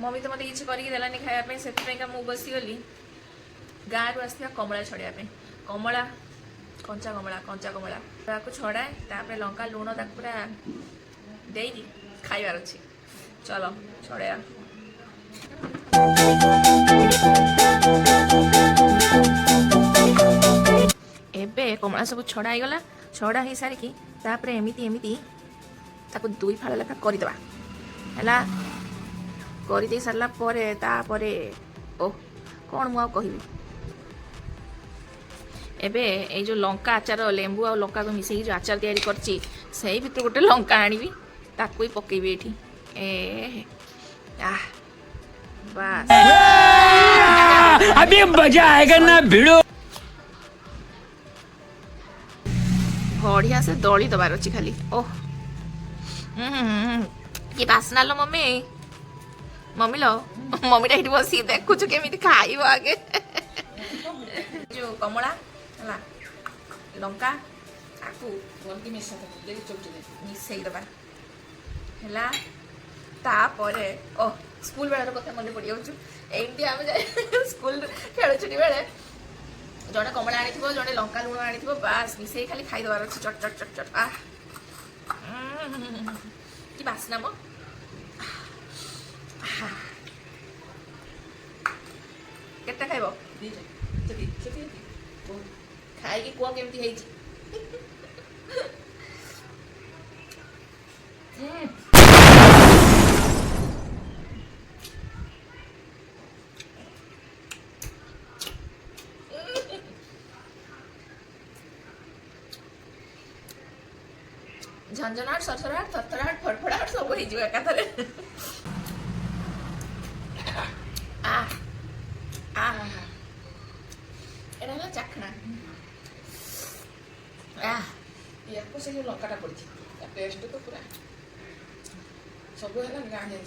mummy तो मत किसी करनी खायापी से बसीगली गाँव रु आसा कमला छड़ाया कमला कंचा कमला को छड़ाए तापर लंका लुण तक पूरा दे खाइबार अच्छी चलो छड़ाया एबे कमला सब छड़ा गला छड़ा हो सारिकी तापर एमती एमती ताको दुई फाड़ लेखा करदे है कर सारा ओ कौन मु कहबी एबे ए जो लंका आचार लेंबू आ लंका को मिसई जो आचार तैयारी करची सही भितर गोटे लंका आनिबी ताको ही पकेबी एठी ए आह बस अभी मजा आएगा ना भिड़ो बढ़िया से दौड़ी दबार अच्छी खाली ओह ये बासना लो मम्मी मम्मी लो मम्मी टा बस देखु केमी खाइब आगे जो कमला है लंका आकू मिसई दबा है तापरे ओ स्कूल बेलार कथा मन पड़ जाऊँ आम जाए स्कूल खेल छुट्टी बेले जड़े कमला आनी जड़े लंका लुण आनी बास मिसई खाली खाईदेवार अच्छे चट चट चट चट आह कि बासना मो केटा खाइब खाई कह केमती झंझनाट सरसराट थरथराट फड़फड़ाट सब हो एकाथरे एटा चाखना या से लंकाटा पड़ी टेस्ट तो पूरा सब है गाँ जिन